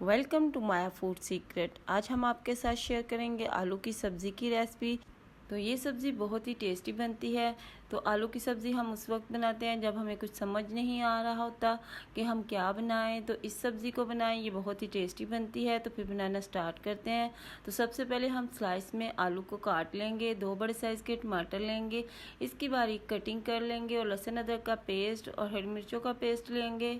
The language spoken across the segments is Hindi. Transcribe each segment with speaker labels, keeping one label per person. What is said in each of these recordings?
Speaker 1: Welcome to Maya food secret. आज हम आपके साथ शेयर करेंगे आलू की सब्ज़ी की रेसिपी। तो ये सब्ज़ी बहुत ही टेस्टी बनती है। तो आलू की सब्ज़ी हम उस वक्त बनाते हैं जब हमें कुछ समझ नहीं आ रहा होता कि हम क्या बनाएं, तो इस सब्ज़ी को बनाएं। ये बहुत ही टेस्टी बनती है। तो फिर बनाना स्टार्ट करते हैं। तो सबसे पहले हम स्लाइस में आलू को काट लेंगे। 2 बड़े साइज़ के टमाटर लेंगे, इसकी बारीक कटिंग कर लेंगे और लहसुन अदरक का पेस्ट और हरी मिर्चों का पेस्ट लेंगे।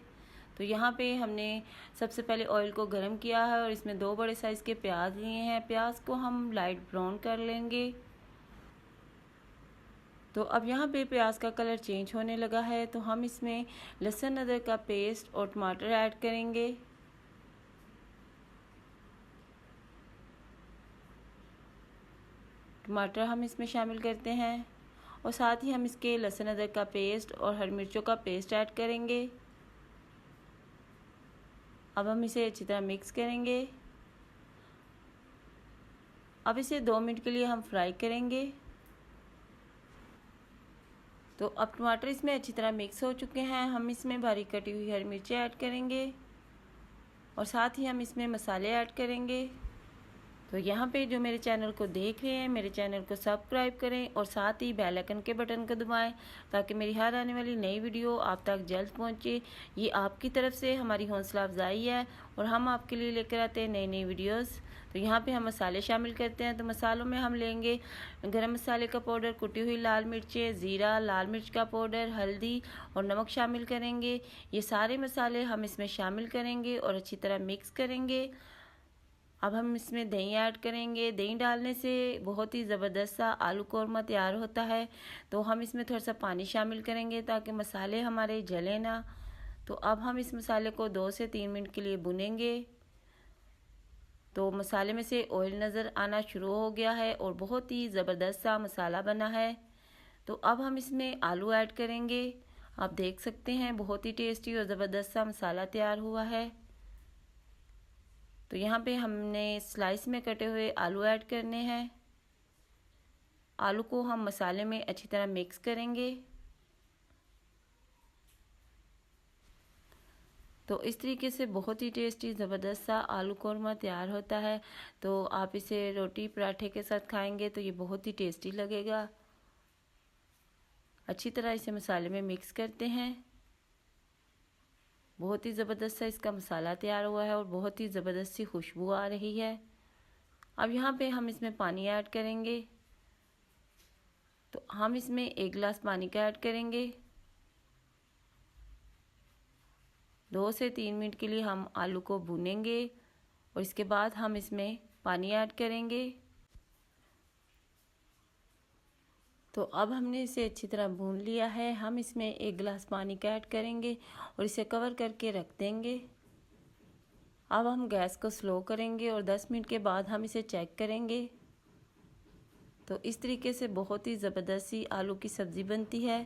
Speaker 1: तो यहाँ पे हमने सबसे पहले ऑयल को गर्म किया है और इसमें 2 बड़े साइज़ के प्याज लिए हैं। प्याज को हम लाइट ब्राउन कर लेंगे। तो अब यहाँ पे प्याज का कलर चेंज होने लगा है, तो हम इसमें लहसुन अदरक का पेस्ट और टमाटर ऐड करेंगे। टमाटर हम इसमें शामिल करते हैं और साथ ही हम इसके लहसुन अदरक का पेस्ट और हरी मिर्चों का पेस्ट ऐड करेंगे। अब हम इसे अच्छी तरह मिक्स करेंगे। अब इसे 2 मिनट के लिए हम फ्राई करेंगे। तो अब टमाटर इसमें अच्छी तरह मिक्स हो चुके हैं। हम इसमें बारीक कटी हुई हरी मिर्चें ऐड करेंगे और साथ ही हम इसमें मसाले ऐड करेंगे। तो यहाँ पे जो मेरे चैनल को देख रहे हैं, मेरे चैनल को सब्सक्राइब करें और साथ ही बेल आइकन के बटन को दबाएं ताकि मेरी हर आने वाली नई वीडियो आप तक जल्द पहुँचे। ये आपकी तरफ से हमारी हौसला अफजाई है और हम आपके लिए लेकर आते हैं नई नई वीडियोस। तो यहाँ पे हम मसाले शामिल करते हैं। तो मसालों में हम लेंगे गरम मसाले का पाउडर, कुटी हुई लाल मिर्चें, ज़ीरा, लाल मिर्च का पाउडर, हल्दी और नमक शामिल करेंगे। ये सारे मसाले हम इसमें शामिल करेंगे और अच्छी तरह मिक्स करेंगे। अब हम इसमें दही ऐड करेंगे। दही डालने से बहुत ही ज़बरदस्त सा आलू कौरमा तैयार होता है। तो हम इसमें थोड़ा सा पानी शामिल करेंगे ताकि मसाले हमारे जले ना। तो अब हम इस मसाले को 2 से 3 मिनट के लिए भुनेंगे। तो मसाले में से ऑयल नज़र आना शुरू हो गया है और बहुत ही ज़बरदस्त सा मसाला बना है। तो अब हम इसमें आलू ऐड करेंगे। आप देख सकते हैं बहुत ही टेस्टी और ज़बरदस्त सा मसाला तैयार हुआ है। तो यहाँ पे हमने स्लाइस में कटे हुए आलू ऐड करने हैं। आलू को हम मसाले में अच्छी तरह मिक्स करेंगे। तो इस तरीके से बहुत ही टेस्टी ज़बरदस्त सा आलू कौरमा तैयार होता है। तो आप इसे रोटी पराठे के साथ खाएंगे तो ये बहुत ही टेस्टी लगेगा। अच्छी तरह इसे मसाले में मिक्स करते हैं। बहुत ही ज़बरदस्त सा इसका मसाला तैयार हुआ है और बहुत ही ज़बरदस्त सी खुशबू आ रही है। अब यहाँ पे हम इसमें पानी ऐड करेंगे। तो हम इसमें 1 गिलास पानी का ऐड करेंगे। 2 से 3 मिनट के लिए हम आलू को भूनेंगे और इसके बाद हम इसमें पानी ऐड करेंगे। तो अब हमने इसे अच्छी तरह भून लिया है। हम इसमें 1 गिलास पानी का ऐड करेंगे और इसे कवर करके रख देंगे। अब हम गैस को स्लो करेंगे और 10 मिनट के बाद हम इसे चेक करेंगे। तो इस तरीके से बहुत ही ज़बरदस्त सी आलू की सब्ज़ी बनती है।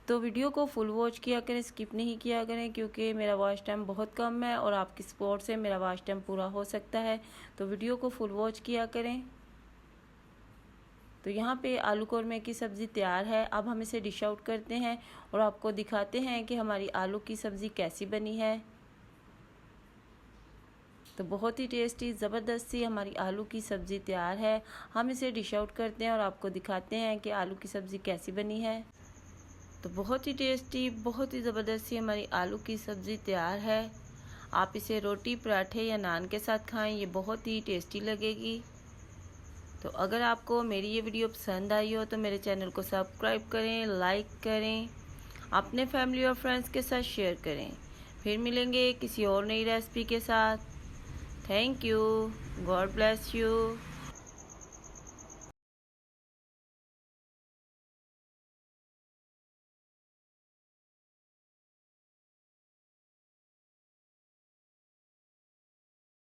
Speaker 1: तो वीडियो को फुल वॉच किया करें, स्किप नहीं किया करें, क्योंकि मेरा वॉच टाइम बहुत कम है और आपकी सपोर्ट से मेरा वॉच टाइम पूरा हो सकता है। तो वीडियो को फुल वॉच किया करें। तो यहाँ पे आलू कौरमे की सब्ज़ी तैयार है। अब हम इसे डिश आउट करते हैं और आपको दिखाते हैं कि हमारी आलू की सब्ज़ी कैसी बनी है। तो बहुत ही टेस्टी ज़बरदस्त सी हमारी आलू की सब्ज़ी तैयार है। हम इसे डिश आउट करते हैं और आपको दिखाते हैं कि आलू की सब्ज़ी कैसी बनी है। तो बहुत ही टेस्टी, बहुत ही ज़बरदस्त सी हमारी आलू की सब्ज़ी तैयार है। आप इसे रोटी, पराठे या नान के साथ खाएं, ये बहुत ही टेस्टी लगेगी। तो अगर आपको मेरी ये वीडियो पसंद आई हो तो मेरे चैनल को सब्सक्राइब करें, लाइक करें, अपने फैमिली और फ्रेंड्स के साथ शेयर करें। फिर मिलेंगे किसी और नई रेसिपी के साथ। Thank you. God bless you.